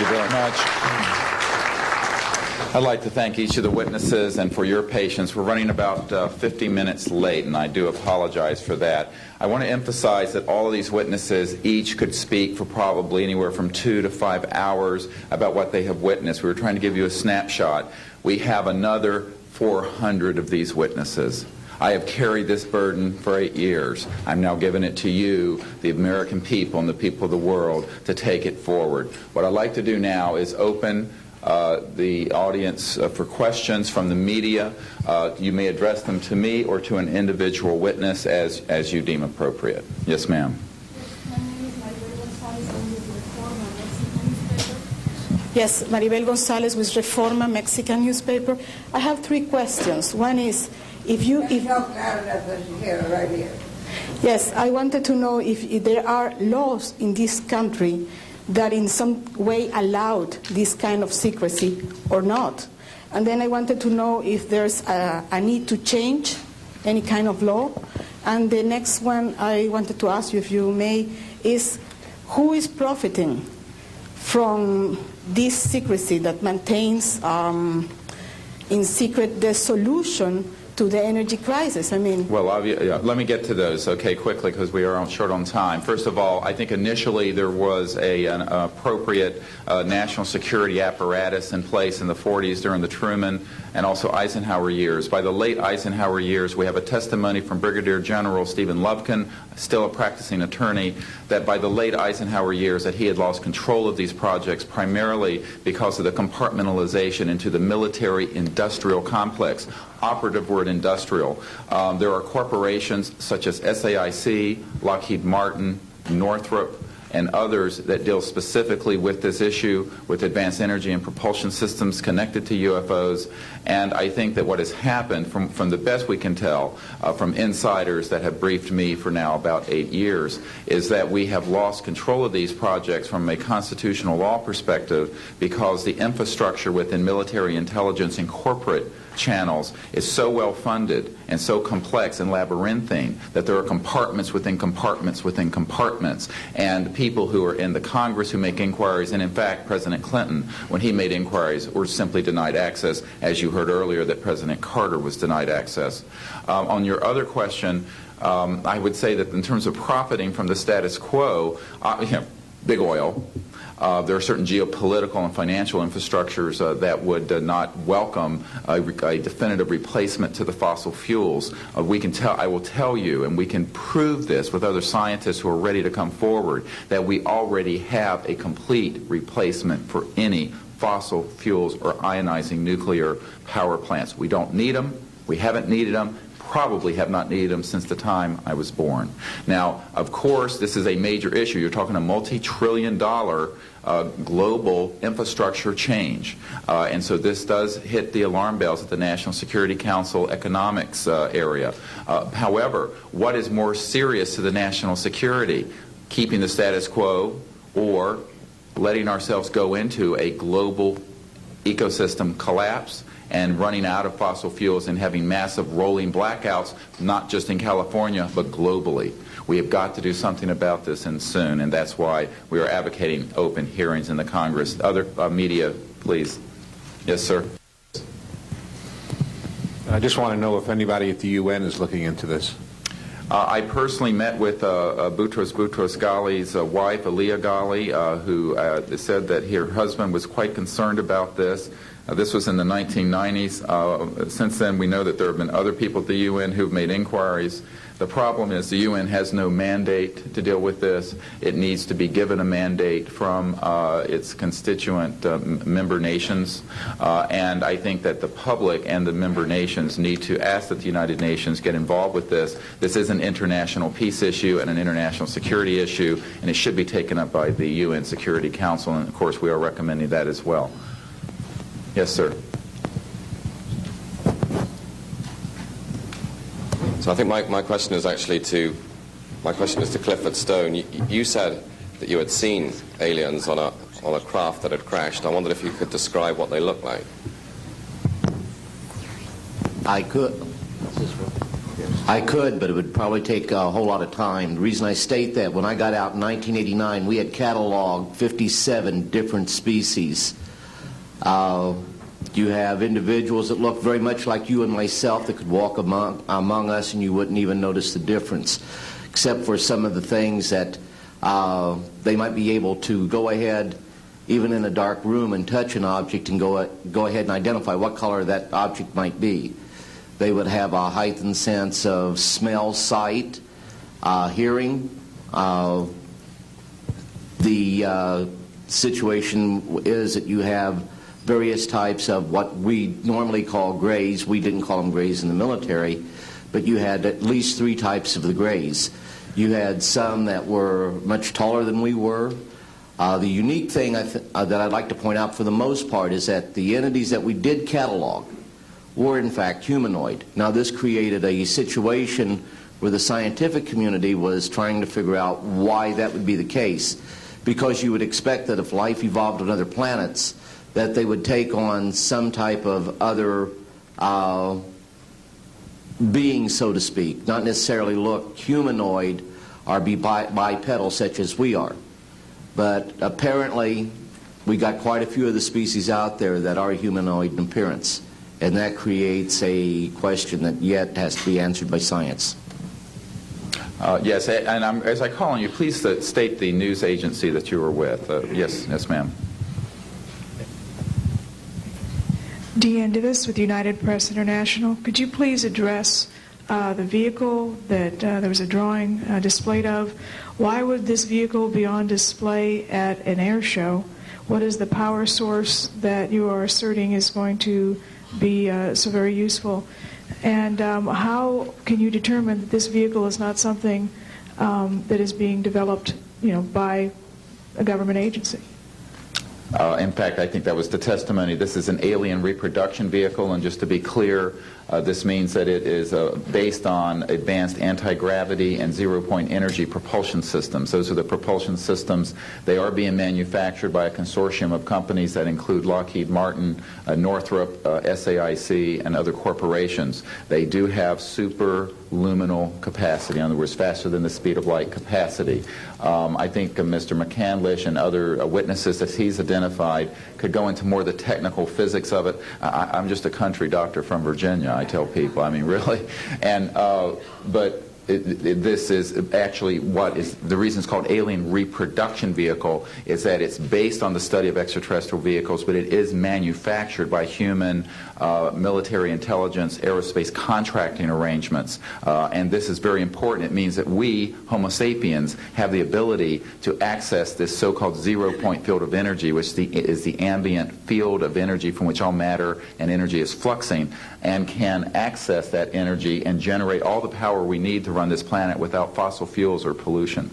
you very much. I'd like to thank each of the witnesses and for your patience. We're running about 50 minutes late, and I do apologize for that. I want to emphasize that all of these witnesses each could speak for probably anywhere from 2 to 5 hours about what they have witnessed. We were trying to give you a snapshot. We have another 400 of these witnesses. I have carried this burden for 8 years. I'm now giving it to you, the American people and the people of the world, to take it forward. What I'd like to do now is open the audience for questions from the media. You may address them to me or to an individual witness as you deem appropriate. Yes, ma'am. Yes, Maribel Gonzalez with Reforma, Mexican newspaper. I have 3 questions. One is, Yes, I wanted to know if there are laws in this country that in some way allowed this kind of secrecy or not. And then I wanted to know if there's a need to change any kind of law. And the next one I wanted to ask you, if you may, is who is profiting from this secrecy that maintains in secret the solution to the energy crisis? I mean... Well, let me get to those, okay, quickly, because we are short on time. First of all, I think initially there was an appropriate national security apparatus in place in the 40s during the Truman and also Eisenhower years. By the late Eisenhower years, we have a testimony from Brigadier General Stephen Lufkin, still a practicing attorney, that by the late Eisenhower years that he had lost control of these projects primarily because of the compartmentalization into the military-industrial complex. Operative word industrial. There are corporations such as SAIC, Lockheed Martin, Northrop, and others that deal specifically with this issue, with advanced energy and propulsion systems connected to UFOs. And I think that what has happened, from the best we can tell, from insiders that have briefed me for now about 8 years, is that we have lost control of these projects from a constitutional law perspective because the infrastructure within military intelligence and corporate channels is so well funded and so complex and labyrinthine that there are compartments within compartments within compartments, and people who are in the Congress who make inquiries, and in fact President Clinton, when he made inquiries, were simply denied access, as you heard earlier that President Carter was denied access. On your other question, I would say that in terms of profiting from the status quo, big oil. There are certain geopolitical and financial infrastructures that would not welcome a definitive replacement to the fossil fuels. I will tell you, and we can prove this with other scientists who are ready to come forward, that we already have a complete replacement for any fossil fuels or ionizing nuclear power plants. We don't need them. We haven't needed them. Probably have not needed them since the time I was born. Now, of course, this is a major issue. You're talking a multi-trillion-dollar global infrastructure change. And so this does hit the alarm bells at the National Security Council economics area. However, what is more serious to the national security? Keeping the status quo or letting ourselves go into a global ecosystem collapse and running out of fossil fuels and having massive rolling blackouts, not just in California, but globally. We have got to do something about this, and soon, and that's why we are advocating open hearings in the Congress. Other media, please. Yes, sir. I just want to know if anybody at the UN is looking into this. I personally met with Boutros Ghali's wife, Aliyah Ghali, who said that her husband was quite concerned about this. This was in the 1990s. Since then, we know that there have been other people at the UN who've made inquiries. The problem is the UN has no mandate to deal with this. It needs to be given a mandate from its constituent member nations. And I think that the public and the member nations need to ask that the United Nations get involved with this. This is an international peace issue and an international security issue, and it should be taken up by the UN Security Council. And, of course, we are recommending that as well. Yes, sir. So I think my question is actually to Clifford Stone. You said that you had seen aliens on a craft that had crashed. I wondered if you could describe what they looked like. I could. I could, but it would probably take a whole lot of time. The reason I state that, when I got out in 1989, we had cataloged 57 different species. You have individuals that look very much like you and myself that could walk among us and you wouldn't even notice the difference, except for some of the things that they might be able to go ahead, even in a dark room, and touch an object and go ahead and identify what color that object might be. They would have a heightened sense of smell, sight, hearing. The situation is that you have various types of what we normally call grays. We didn't call them grays in the military, but you had at least 3 types of the grays. You had some that were much taller than we were. The unique thing that I'd like to point out for the most part is that the entities that we did catalog were in fact humanoid. Now this created a situation where the scientific community was trying to figure out why that would be the case, because you would expect that if life evolved on other planets, that they would take on some type of other being, so to speak, not necessarily look humanoid or be bipedal such as we are. But apparently we got quite a few of the species out there that are humanoid in appearance, and that creates a question that yet has to be answered by science. Yes, and as I call on you, please state the news agency that you were with. Yes, ma'am. Deanne Davis with United Press International. Could you please address the vehicle that there was a drawing displayed of? Why would this vehicle be on display at an air show? What is the power source that you are asserting is going to be so very useful? And how can you determine that this vehicle is not something that is being developed, by a government agency? In fact, I think that was the testimony. This is an alien reproduction vehicle, and just to be clear, this means that it is based on advanced anti-gravity and zero-point energy propulsion systems. Those are the propulsion systems. They are being manufactured by a consortium of companies that include Lockheed Martin, Northrop, SAIC, and other corporations. They do have superluminal capacity, in other words, faster than the speed of light capacity. I think Mr. McCandlish and other witnesses that he's identified could go into more of the technical physics of it. I'm just a country doctor from Virginia, I tell people. I mean, really. And but this is actually what is the reason it's called alien reproduction vehicle, is that it's based on the study of extraterrestrial vehicles, but it is manufactured by human military intelligence, aerospace contracting arrangements. And this is very important. It means that we, Homo sapiens, have the ability to access this so-called zero-point field of energy, which is the ambient field of energy from which all matter and energy is fluxing, and can access that energy and generate all the power we need to run this planet without fossil fuels or pollution.